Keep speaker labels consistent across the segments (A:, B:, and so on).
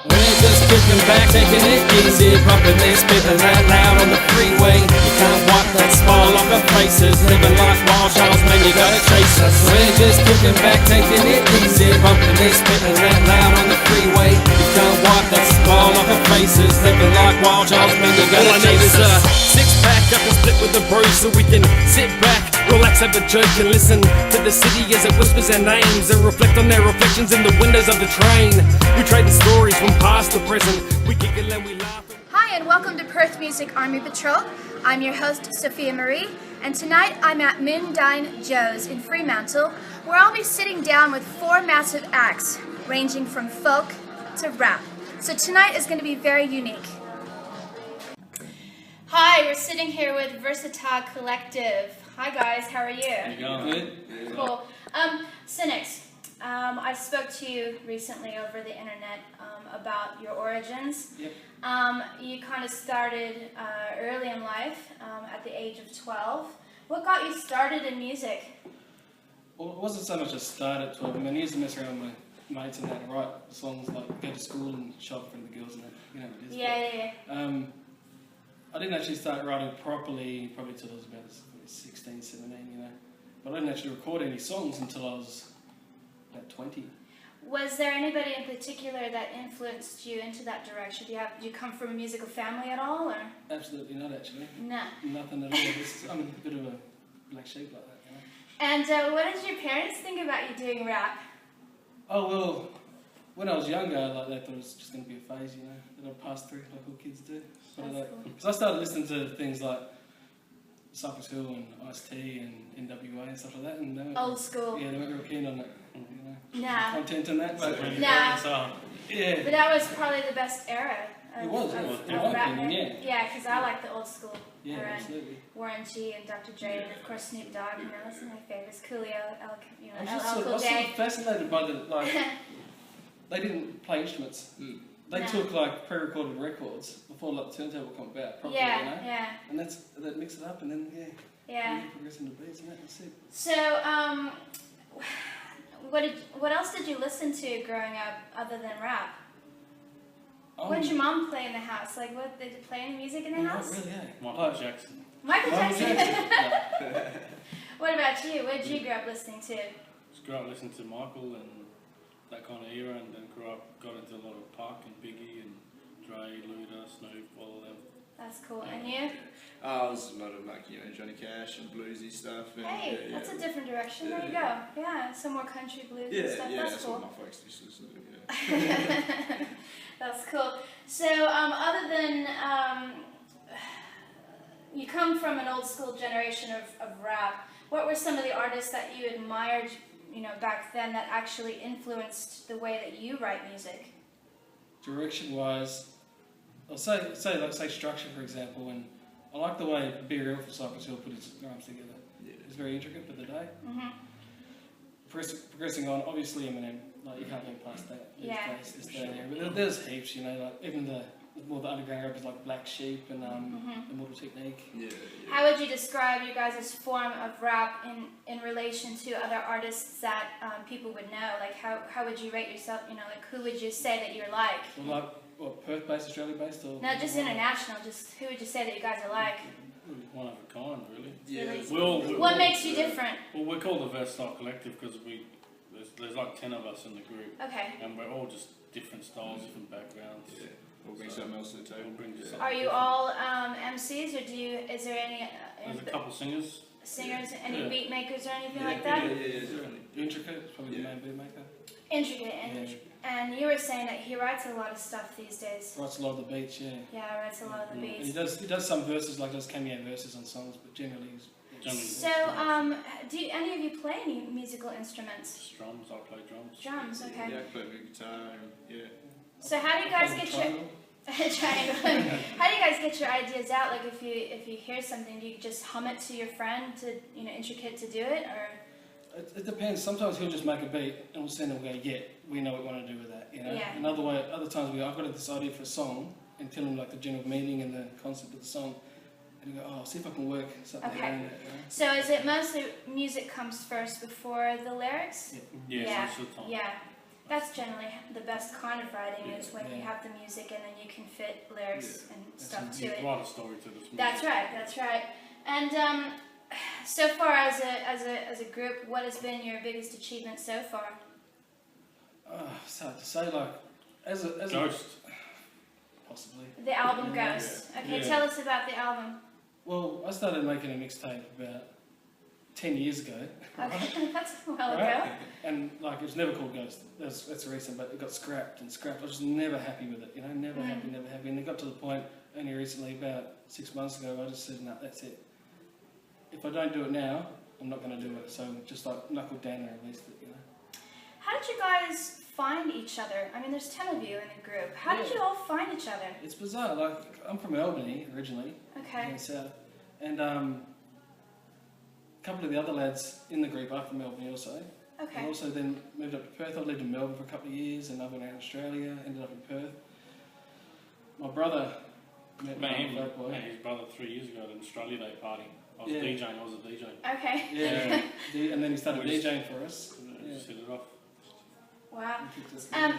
A: We're just kicking back, taking it easy, pumping this, spitting that loud on the freeway. You can't wipe that smile off our faces, living like wild Charles, man, you gotta chase us. We're just kicking back, taking it easy, pumping this, spitting that loud on the freeway. You can't wipe that smile off our faces, living like wild Charles, man, you gotta chase us. All I need is a six-pack, I can split with the bros so we can sit back, relax, have a joke and listen to the city as it whispers our names and reflect on their reflections in the windows of the train. We trading stories from past to present. We giggle and we laugh.
B: Hi and welcome to Perth Music Army Patrol. I'm your host Sophia Marie, and tonight I'm at Moondine Joe's in Fremantle, where I'll be sitting down with four massive acts ranging from folk to rap. So tonight is going to be very unique. Hi, we're sitting here with Versatyle Collective. Hi guys, how are you?
C: How you going? Good.
B: Cool. Cynics, I spoke to you recently over the internet about your origins.
C: Yep.
B: You kind of started early in life, at the age of 12. What got you started in music?
C: Well, it wasn't so much a start at 12. I mean, I used to mess around with my mates and that, and write songs like go to school and shop for the girls and that. You know what it is.
B: Yeah.
C: I didn't actually start writing properly probably till I was about 16, 17, you know. But I didn't actually record any songs until I was about 20.
B: Was there anybody in particular that influenced you into that direction? Do you come from a musical family at all, or?
C: Absolutely not, actually.
B: No.
C: Nothing at all. I'm a bit of a black sheep like that, you know.
B: And what did your parents think about you doing rap?
C: Oh, well, when I was younger, like, they thought it was just going to be a phase, you know, that I'd pass through like all kids do.
B: That's cool.
C: Because I started listening to things like Cypress Hill and Ice-T and NWA and stuff like that. And they weren't,
B: Old school.
C: Yeah, they weren't real keen on that, you know,
B: Nah.
C: content and that. But,
B: Nah.
C: Yeah.
B: But that was probably the best era.
C: It was, in my opinion, yeah.
B: Yeah, because I like the old school
C: Yeah,
B: era.
C: absolutely.
B: Warren G and Dr. Dre and of course Snoop Dogg. You know, those are my favorites. Coolio,
C: I was
B: LL Cool
C: sort
B: J.
C: of fascinated by the, like, they didn't play instruments. They took like pre-recorded records before like the turntable come about properly, you know?
B: Yeah.
C: And that mix it up and then
B: Yeah.
C: you progress into beats and that's it.
B: So, what else did you listen to growing up other than rap? What did your mom play in the house? Like, what did you play any music in the house?
C: Not really, eh?
D: Michael Jackson.
B: Michael Jackson.
C: Yeah.
B: What about you? What did you grow up listening to?
D: Just grew up listening to Michael and that kind of era, and then got into a lot of Park and Biggie and Dre, Luda, Snoop, all of them.
B: That's cool. And you?
E: I was a lot of like, you know, Johnny Cash and bluesy stuff. And,
B: Hey, that's a different direction. There you go. Yeah, some more country blues
E: yeah,
B: and stuff.
E: yeah,
B: That's
E: that's
B: cool.
E: what my folks used to listen to. Yeah.
B: That's cool. So, other than you come from an old school generation of rap, what were some of the artists that you admired, you know, back then that actually influenced the way that you write music?
C: Direction-wise, I'll say structure, for example, and I like the way Be Real from Cypress Hill put his rhymes together.
E: Yeah.
C: It's very intricate for the day.
B: Mm-hmm.
C: Progressing on, obviously Eminem, like you can't get past that.
B: Yeah,
C: This day and era. But there's heaps, you know, like even the underground rappers like Black Sheep and the Mortal Technique.
E: Yeah.
B: How would you describe you guys' form of rap in relation to other artists that people would know? Like, how would you rate yourself? You know, like who would you say that you're like?
C: Well, like what, Perth-based, Australia-based, or
B: No, just international. Just who would you say that you guys are like?
D: One of a kind, really.
E: Yeah.
B: Really? What makes you different?
D: Well, we're called the Versatile Collective because there's like 10 of us in the group,
B: Okay.
D: and we're all just different styles, different backgrounds.
E: Yeah. We'll bring something else to the table.
B: Are you all MCs, or is there any
D: There's a couple singers.
B: singers, any
D: Yeah.
B: beat makers or anything
E: Yeah,
B: like that?
E: Yeah, definitely.
C: intricate, it's probably
E: Yeah.
C: the main beat maker.
B: Intricate, and you were saying that he writes a lot of stuff these days.
C: Writes a lot of the beats, yeah.
B: Yeah, he writes a lot of the
C: And
B: beats.
C: he does some verses, like does cameo verses on songs, but generally he's...
B: So, do any of you play any musical instruments?
D: Drums, I play drums.
B: Drums, okay.
E: Yeah, I play the guitar and yeah.
B: So how do you guys get your triangle? How do you guys get your ideas out? Like, if you hear something, do you just hum it to your friend to intricate to do it, or?
C: It depends. Sometimes he'll just make a beat and we'll send him and go, yeah, we know what we want to do with that, you know.
B: Yeah.
C: Other times I've got this idea for a song and tell him like the general meaning and the concept of the song, and he'll go, oh, see if I can work something
B: Okay.
C: around that, you know?
B: So is it mostly music comes first before the lyrics?
D: Yeah, most of the time.
B: Yeah. That's generally the best kind of writing is when you have the music and then you can fit lyrics and stuff to it.
D: Write a story to this.
B: That's right. And so far as a group, what has been your biggest achievement so far?
C: It's hard to say. Like as a
D: Ghost.
C: possibly.
B: The album Ghost. Okay, tell us about the album.
C: Well, I started making a mixtape about 10 years ago.
B: Okay, that's a while ago.
C: And like it was never called Ghost. That's the reason, but it got scrapped. I was never happy with it. You know, never happy. And it got to the point only recently, about 6 months ago, I just said, no, that's it. If I don't do it now, I'm not going to do it. So just like knuckled down and released it. You know.
B: How did you guys find each other? I mean, there's 10 of you in the group. How did you all find each other?
C: It's bizarre. Like I'm from Albany originally.
B: Okay.
C: In South, and a couple of the other lads in the group are from Albany also.
B: Okay.
C: And also then moved up to Perth. I lived in Melbourne for a couple of years, and I went out in Australia. Ended up in Perth. My brother met
D: His brother 3 years ago at an Australia Day party. I was a DJ.
B: Okay.
C: Yeah, and then he started DJing for us.
D: Set it off.
B: Wow.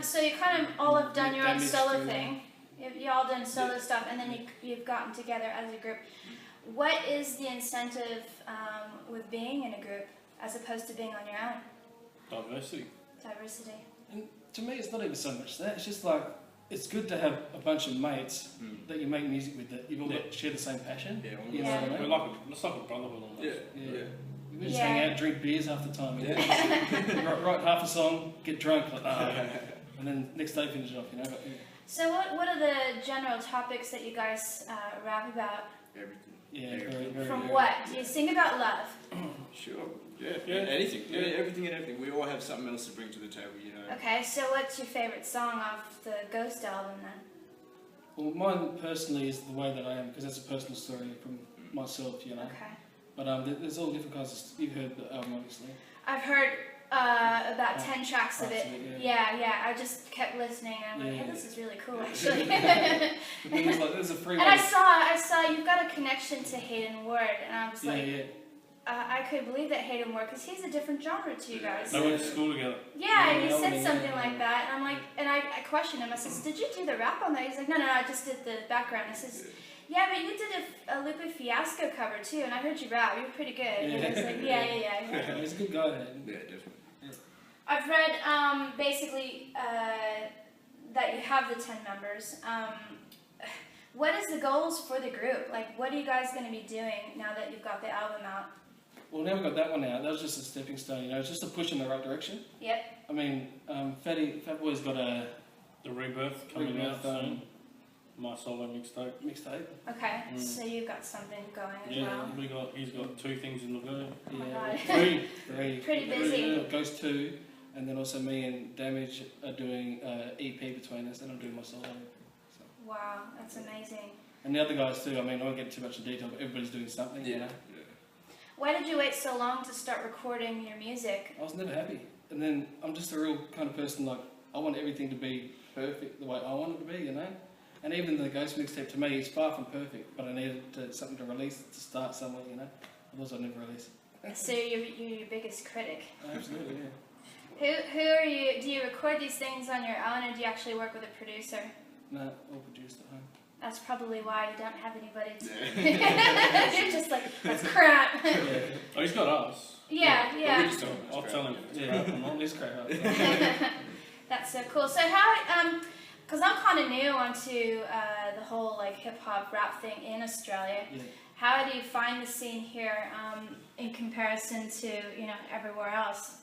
B: So you kind of all have done your own solo thing. You all done solo stuff, and then you've gotten together as a group. What is the incentive with being in a group as opposed to being on your own? Diversity.
C: And to me, it's not even so much that. It's just like it's good to have a bunch of mates that you make music with that you've all got share the same passion. You know what I mean?
D: It's like a brotherhood almost.
C: We just hang out, drink beers half the time. You know? write half a song, get drunk, and then next day finish it off. You know. But,
B: So what are the general topics that you guys rap about?
E: Everything.
C: Yeah, very
B: From what? Do you sing about love?
E: Sure. Anything. Everything and everything. We all have something else to bring to the table, you know.
B: Okay, so what's your favourite song off the Ghost album then?
C: Well, mine personally is The Way That I Am, because that's a personal story from myself, you know.
B: Okay.
C: But there's all different kinds of... You've heard the album, obviously.
B: I've heard about 10 tracks of it.
C: Yeah.
B: I just kept listening and I'm like, hey, this is really cool actually.
C: But then there's a free
B: And I saw you've got a connection to Hayden Ward, and I was like, I couldn't believe that Hayden Ward, because he's a different genre to you guys.
D: They went to school together.
B: Yeah, he said something like that, and I'm like, and I questioned him. I said, did you do the rap on that? He's like, no, I just did the background. I says, yeah, but you did a Lupe Fiasco cover too, and I heard you rap. You were pretty good. And I was like, yeah.
C: He's a good guy, Hayden.
E: Yeah, definitely.
B: I've read basically that you have the 10 members. What is the goals for the group? Like, what are you guys going to be doing now that you've got the album out?
C: Well, now we've got that one out. That was just a stepping stone, you know. It's just a push in the right direction.
B: Yep.
C: I mean, Fat Boy's got
D: The Rebirth coming out soon. My solo mixtape.
B: Okay, so you've got something going as well.
D: He's got 2 things in the go.
B: Oh my God.
C: Three.
B: Pretty busy.
C: Ghost 2, and then also me and Damage are doing EP between us, and I'm doing my solo. So.
B: Wow, that's amazing.
C: And the other guys too. I mean, I won't get too much in detail, but everybody's doing something. You know.
B: Why did you wait so long to start recording your music?
C: I was never happy, and then I'm just a real kind of person, like I want everything to be perfect the way I want it to be, you know. And even the Ghost mixtape to me is far from perfect, but I needed something to release to start somewhere, you know. Otherwise, I'd never release.
B: So you're your biggest critic.
C: Absolutely, yeah.
B: Who are you? Do you record these things on your own, or do you actually work with a producer?
C: No, all produced at home.
B: That's probably why you don't have anybody to... You're just like, that's crap.
D: Oh, he's got us.
B: Yeah.
D: I'll tell him.
C: On this crap.
B: That's so cool. So how, because I'm kind of new onto the whole like hip hop rap thing in Australia.
C: Yeah.
B: How do you find the scene here in comparison to everywhere else?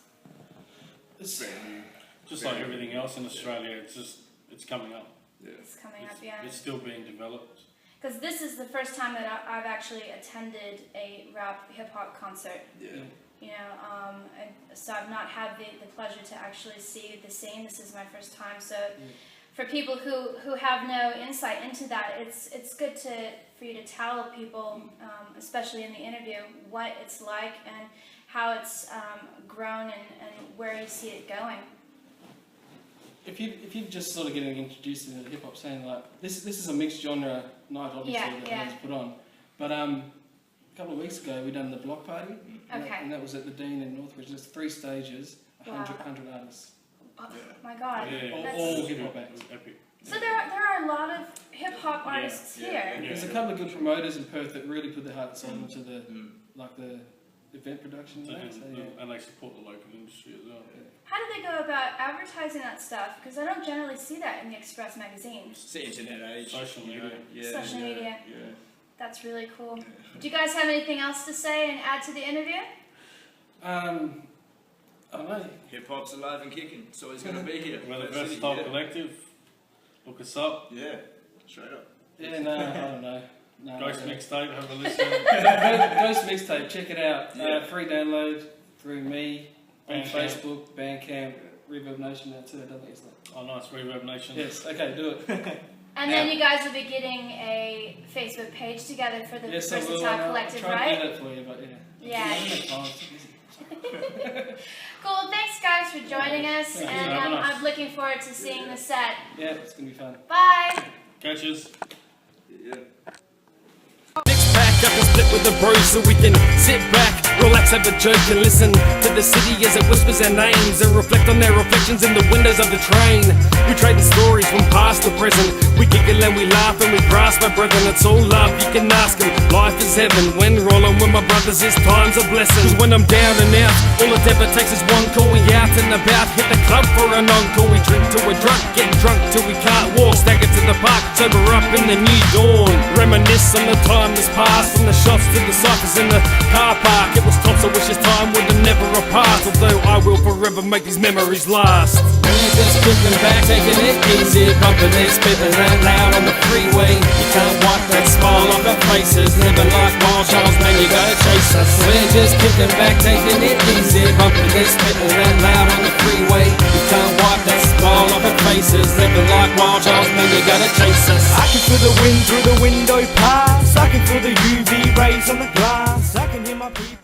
C: It's
E: brand new.
D: Just like everything else in Australia, it's coming up.
E: Yeah.
B: It's coming up, yeah.
D: It's still being developed.
B: Because this is the first time that I've actually attended a rap hip hop concert.
E: Yeah.
B: So I've not had the pleasure to actually see the scene. This is my first time. So for people who have no insight into that, it's good for you to tell people, especially in the interview, what it's like and how it's grown and where you see it going.
C: If you're just sort of getting introduced to the hip hop scene, like this is a mixed genre night, obviously that was put on. But a couple of weeks ago we done the block party, and that was at the Dean in Northbridge. There's 3 stages, 100 artists.
B: Oh my God. That's-
C: All hip hop acts.
D: Epic.
B: So there are a lot of hip hop artists here.
C: There's a couple of good promoters in Perth that really put their heart and soul into the the event production.
D: And they support the local industry as well.
B: How do they go about advertising that stuff? Because I don't generally see that in the Express magazine.
E: It's the internet age.
D: Social media.
B: Social media.
E: Yeah.
B: That's really cool. Do you guys have anything else to say and add to the interview?
C: I don't know.
E: Hip hop's alive and kicking. It's always going to be here.
D: We're the
E: Perth City,
D: Versatyle Collective. Look us up.
E: Yeah, straight up.
C: Yeah, no, I don't know. No,
D: Ghost
C: no.
D: mixtape, have a listen.
C: Ghost mixtape, check it out. Free download through me on
D: Bandcamp.
C: Facebook, Bandcamp, Reverb Nation now too. I don't think it's that.
D: Oh, nice. Reverb Nation.
C: Yes, okay, do it.
B: And then you guys will be getting a Facebook page together for the
C: Yes, I will.
B: Versatile Collective,
C: I'll try
B: right?
C: to do that for you, but yeah.
B: Yeah.
C: I don't have time, it's too busy.
B: Cool. Thanks, guys, for joining us,
C: Thank you
B: and
D: for having us.
B: I'm looking forward to seeing the set.
C: Yeah, it's gonna be fun.
B: Bye.
D: Catches.
E: Yeah.
A: Mix pack up and split with the bros so we can sit back, relax, have a joke and listen to the city as it whispers our names and reflect on their reflections in the windows of the train. We trading stories from past to present. We giggle and we laugh and we grasp our brethren. It's all love, you can ask them. Life is heaven. When rolling with my brothers, it's time's a blessing. 'Cause when I'm down and out, all it ever takes is one call. We out and about, hit the club for an encore. We drink till we're drunk, getting drunk till we can't walk. Stagger to the park, sober up in the new dawn. Reminisce on the time that's passed, from the shops to the ciphers in the car park. It was tops, I wish this time would have never have passed. Although I will forever make these memories last. We're just kicking back, taking it easy, bumping it, spitting out loud on the freeway. You can't wipe that smile off our faces, living like Miles Charles, man, you gotta chase us. We're just kicking back, taking it easy, bumping it, spitting out loud on the freeway. You can't wipe that smile off our faces, living like Miles Charles, man, you gotta chase us.
F: I can feel the wind through the window pass. I can feel the UV rays on the glass. I can hear my people.